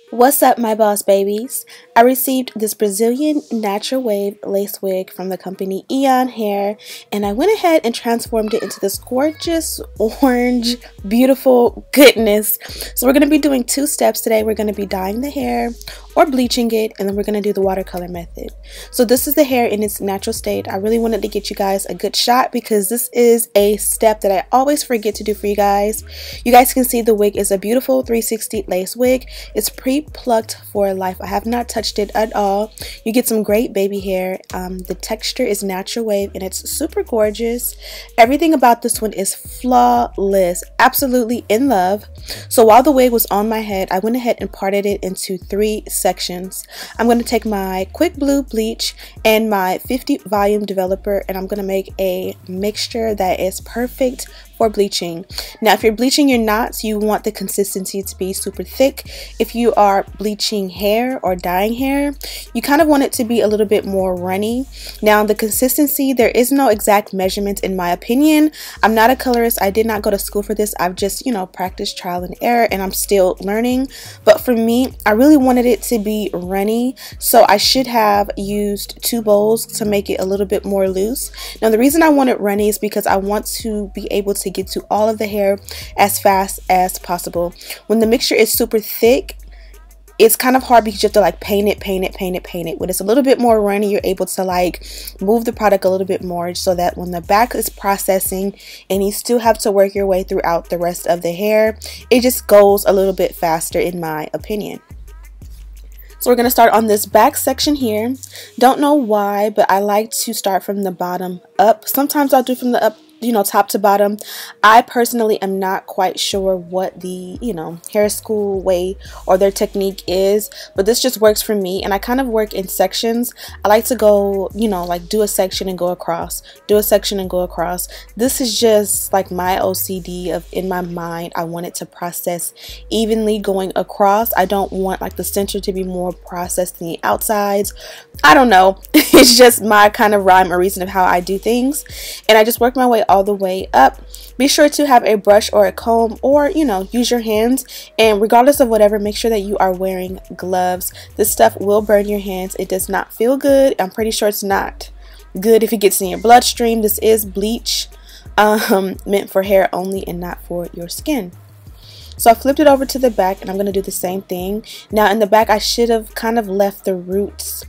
What's up, my boss babies? I received this Brazilian natural wave lace wig from the company Eayon hair, and I went ahead and transformed it into this gorgeous orange beautiful goodness. So we're going to be doing two steps today. We're going to be dyeing the hair or bleaching it, and then we're going to do the watercolor method. So this is the hair in its natural state. I really wanted to get you guys a good shot because this is a step that I always forget to do for you guys. You guys can see the wig is a beautiful 360 lace wig. It's pre-plucked for life. I have not touched it at all. You get some great baby hair. The texture is natural wave and it's super gorgeous. Everything about this one is flawless. Absolutely in love. So while the wig was on my head, I went ahead and parted it into 3 sections. I'm going to take my quick blue bleach and my 50 volume developer, and I'm going to make a mixture that is perfect for bleaching. Now, if you're bleaching your knots, you want the consistency to be super thick. If you are bleaching hair or dyeing hair, you kind of want it to be a little bit more runny. Now, the consistency, there is no exact measurement in my opinion. I'm not a colorist. I did not go to school for this. I've just, practiced trial and error, and I'm still learning. But for me, I really wanted it to be runny, so I should have used 2 bowls to make it a little bit more loose. Now, the reason I want it runny is because I want to be able to get to all of the hair as fast as possible. When the mixture is super thick, it's kind of hard because you have to paint it. When it's a little bit more runny, you're able to move the product a little bit more so that when the back is processing and you still have to work your way throughout the rest of the hair, it just goes a little bit faster in my opinion. So we're going to start on this back section here. Don't know why, but I like to start from the bottom up. Sometimes I'll do from the up, top to bottom. I personally am not quite sure what the, hair school way or their technique is, but this just works for me, and I kind of work in sections. I like to go, do a section and go across, do a section and go across. This is just my OCD of in my mind. I want it to process evenly going across. I don't want the center to be more processed than the outsides. I don't know. It's just my kind of rhyme or reason of how I do things, and I just work my way all the way up. Be sure to have a brush or a comb, or use your hands, and regardless of whatever, make sure that you are wearing gloves. This stuff will burn your hands. It does not feel good. I'm pretty sure it's not good if it gets in your bloodstream. This is bleach, meant for hair only and not for your skin. So I flipped it over to the back, and I'm going to do the same thing. Now in the back, I should have kind of left the roots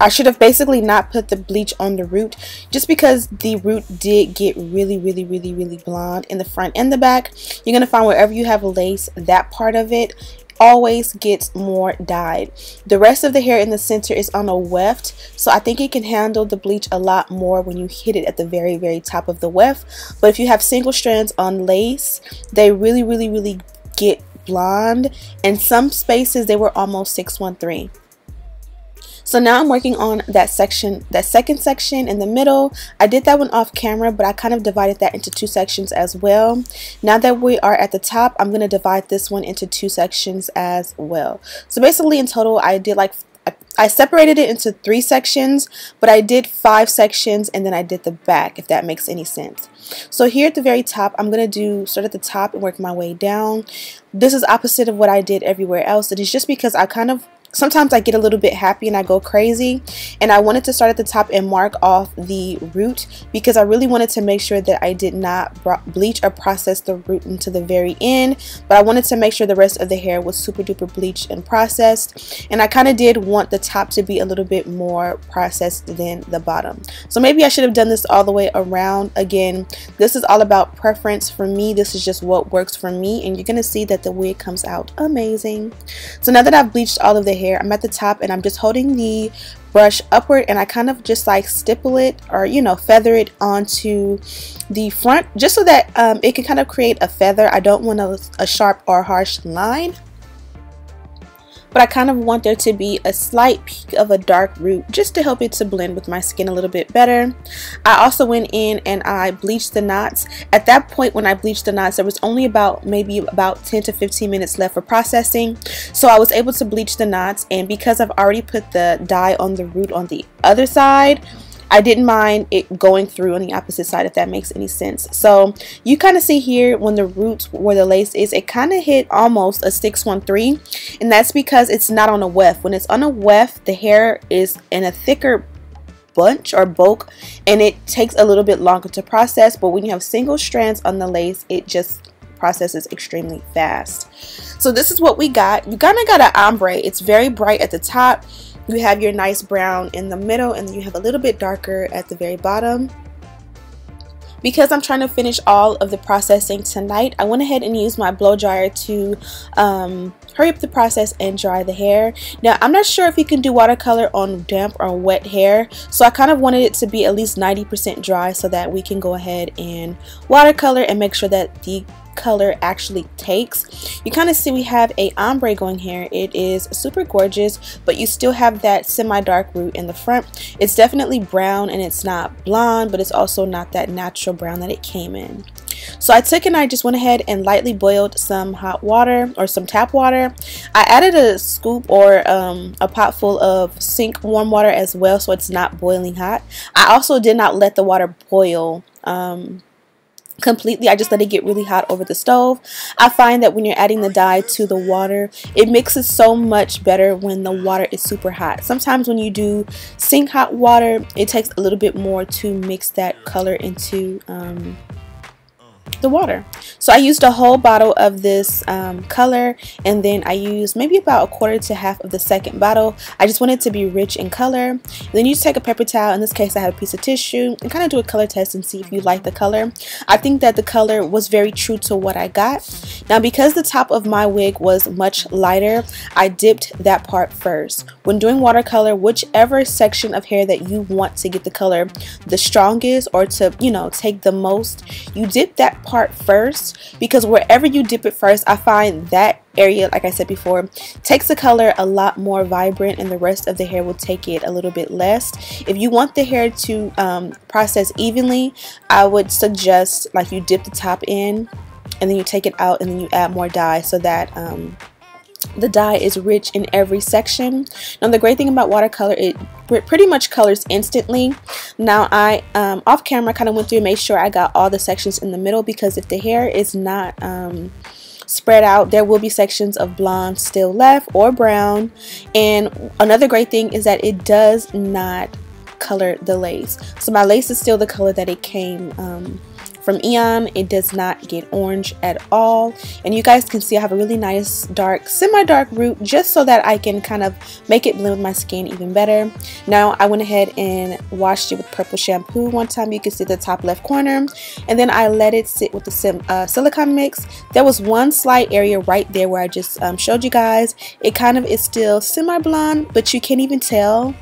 I should have basically not put the bleach on the root, just because the root did get really blonde in the front and the back. You're going to find wherever you have lace, that part of it always gets more dyed. The rest of the hair in the center is on a weft, so I think it can handle the bleach a lot more when you hit it at the very top of the weft. But if you have single strands on lace, they really get blonde. In some spaces they were almost 613. So now I'm working on that section, that second section in the middle. I did that one off camera, but I kind of divided that into 2 sections as well. Now that we are at the top, I'm going to divide this one into 2 sections as well. So basically in total, I did I separated it into 3 sections, but I did 5 sections and then I did the back, if that makes any sense. So here at the very top, I'm going to start at the top and work my way down. This is opposite of what I did everywhere else. It is just because sometimes I get a little bit happy and I go crazy, and I wanted to start at the top and mark off the root because I really wanted to make sure that I did not bleach or process the root into the very end, but I wanted to make sure the rest of the hair was super duper bleached and processed, and I kind of did want the top to be a little bit more processed than the bottom. So maybe I should have done this all the way around. Again, this is all about preference. For me, this is just what works for me, and you're going to see that the wig comes out amazing. So now that I've bleached all of the hair, I'm at the top and I'm just holding the brush upward, and I kind of just stipple it or feather it onto the front, just so that it can kind of create a feather. I don't want a sharp or harsh line, but I kind of want there to be a slight peak of a dark root just to help it to blend with my skin a little bit better. I also went in and I bleached the knots. At that point when I bleached the knots, there was only maybe about 10 to 15 minutes left for processing, so I was able to bleach the knots, and because I've already put the dye on the root on the other side, I didn't mind it going through on the opposite side, if that makes any sense. So you kind of see here when the roots where the lace is, it kind of hit almost a 613, and that's because it's not on a weft. When it's on a weft, the hair is in a thicker bunch or bulk, and it takes a little bit longer to process. But when you have single strands on the lace, it just processes extremely fast. So this is what we got. You kind of got an ombre. It's very bright at the top. You have your nice brown in the middle, and then you have a little bit darker at the very bottom. Because I'm trying to finish all of the processing tonight, I went ahead and used my blow dryer to hurry up the process and dry the hair. Now, I'm not sure if you can do watercolor on damp or wet hair, so I kind of wanted it to be at least 90% dry so that we can go ahead and watercolor and make sure that the color actually takes. You kind of see we have a ombre going here. It is super gorgeous, but you still have that semi-dark root in the front. It's definitely brown, and it's not blonde, but it's also not that natural brown that it came in. So I took and I just went ahead and lightly boiled some hot water or some tap water. I added a scoop or a pot full of sink warm water as well, so it's not boiling hot. I also did not let the water boil completely. I just let it get really hot over the stove. I find that when you're adding the dye to the water, it mixes so much better when the water is super hot. Sometimes when you do sink hot water, it takes a little bit more to mix that color into the water. So I used a whole bottle of this color, and then I used maybe about a quarter to half of the second bottle. I just want it to be rich in color. Then you just take a paper towel, in this case I have a piece of tissue, and kind of do a color test and see if you like the color. I think that the color was very true to what I got. Now, because the top of my wig was much lighter, I dipped that part first. When doing watercolor, whichever section of hair that you want to get the color the strongest, or to, you know, take the most, you dip that part first, because wherever you dip it first, I find that area, like I said before, takes the color a lot more vibrant, and the rest of the hair will take it a little bit less. If you want the hair to process evenly, I would suggest like you dip the top in, and then you take it out, and then you add more dye so that the dye is rich in every section. Now, the great thing about watercolor, it pretty much colors instantly. Now, I off camera kind of went through and made sure I got all the sections in the middle, because if the hair is not spread out, there will be sections of blonde still left, or brown. And another great thing is that it does not color the lace. So my lace is still the color that it came from Eayon. It does not get orange at all, and you guys can see I have a really nice dark, semi-dark root, just so that I can kind of make it blend with my skin even better. Now, I went ahead and washed it with purple shampoo one time. You can see the top left corner, and then I let it sit with the silicone mix. There was one slight area right there where I just showed you guys. It kind of is still semi-blonde, but you can't even tell.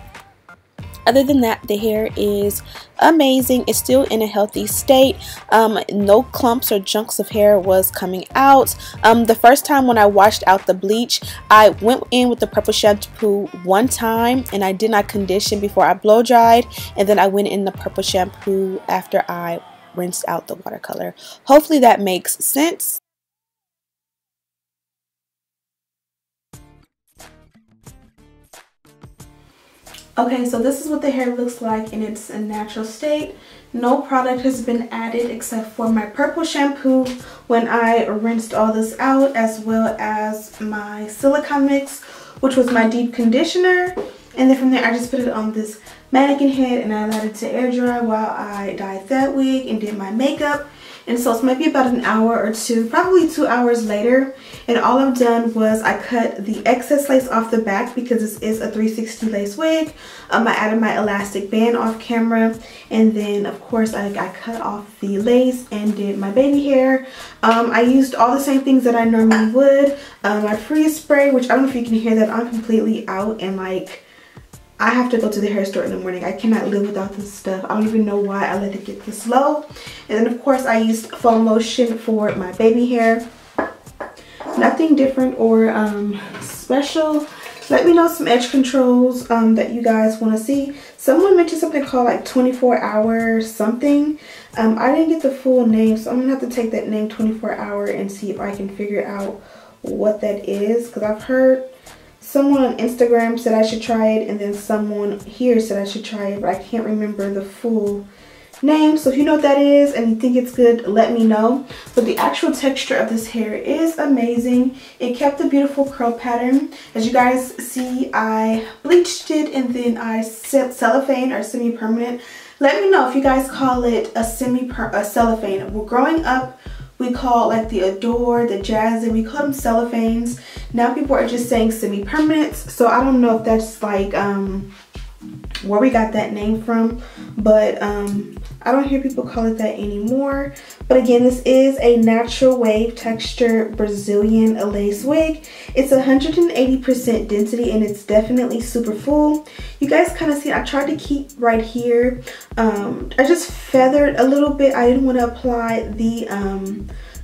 Other than that, the hair is amazing. It's still in a healthy state. No clumps or chunks of hair was coming out. The first time when I washed out the bleach, I went in with the purple shampoo one time, and I did not condition before I blow dried, and then I went in the purple shampoo after I rinsed out the watercolor. Hopefully that makes sense. Okay, so this is what the hair looks like in its natural state. No product has been added except for my purple shampoo when I rinsed all this out, as well as my silicone mix, which was my deep conditioner. And then from there, I just put it on this mannequin head, and I allowed it to air dry while I dyed that wig and did my makeup. And so it's maybe about an hour or two, probably 2 hours later, and all I've done was I cut the excess lace off the back, because this is a 360 lace wig. I added my elastic band off camera, and then of course I cut off the lace and did my baby hair. I used all the same things that I normally would. My freeze spray, which I don't know if you can hear that, I'm completely out, and like, I have to go to the hair store in the morning. I cannot live without this stuff. I don't even know why I let it get this low. And then of course I used foam lotion for my baby hair. Nothing different or special. Let me know some edge controls that you guys want to see. Someone mentioned something called like 24-hour something. I didn't get the full name, so I'm gonna have to take that name 24-hour and see if I can figure out what that is, because I've heard someone on Instagram said I should try it, and then someone here said I should try it, but I can't remember the full name. So if you know what that is and you think it's good, let me know. But the actual texture of this hair is amazing. It kept a beautiful curl pattern. As you guys see, I bleached it and then I cellophane or semi-permanent. Let me know if you guys call it a cellophane. Well, growing up, we call like the Adore, the Jazz, we call them cellophanes. Now people are just saying semi-permanents. So I don't know if that's like where we got that name from, but I don't hear people call it that anymore. But again, this is a natural wave texture Brazilian lace wig. It's 180% density and it's definitely super full. You guys kind of see, I tried to keep right here. I just feathered a little bit. I didn't want to apply the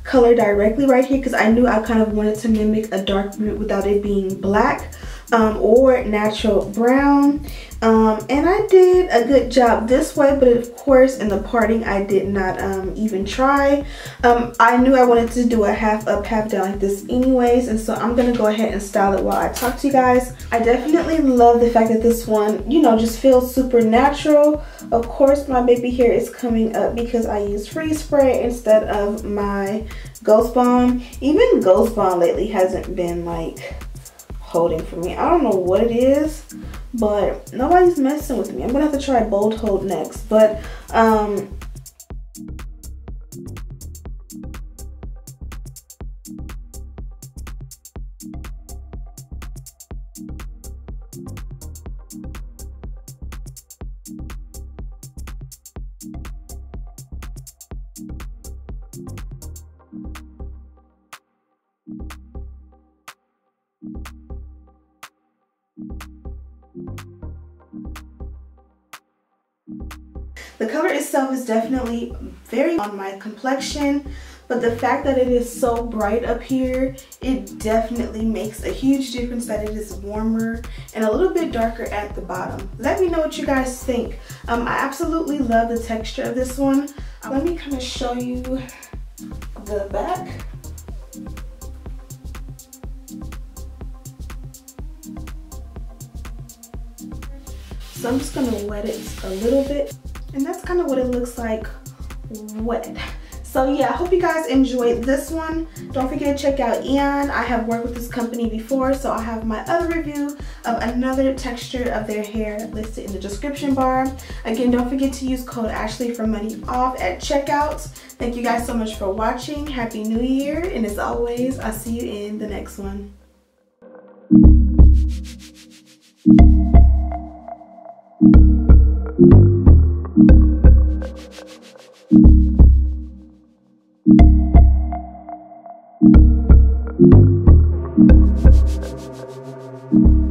color directly right here because I knew I kind of wanted to mimic a dark root without it being black or natural brown. And I did a good job this way, but of course in the parting I did not even try. I knew I wanted to do a half up, half down like this anyways, and so I'm gonna go ahead and style it while I talk to you guys. I definitely love the fact that this one, you know, just feels super natural. Of course my baby hair is coming up because I use freeze spray instead of my Ghost Bomb. Even Ghost Bomb lately hasn't been like holding for me. I don't know what it is, but nobody's messing with me. I'm gonna have to try Bold Hold next, but the color itself is definitely very on my complexion, but the fact that it is so bright up here, it definitely makes a huge difference that it is warmer and a little bit darker at the bottom. Let me know what you guys think. I absolutely love the texture of this one. Let me kind of show you the back. So I'm just gonna wet it a little bit. And that's kind of what it looks like wet. So yeah, I hope you guys enjoyed this one. Don't forget to check out Eayon. I have worked with this company before, so I have my other review of another texture of their hair listed in the description bar. Again, don't forget to use code Ashley for money off at checkout. Thank you guys so much for watching. Happy New Year, and as always, I'll see you in the next one. Thank you.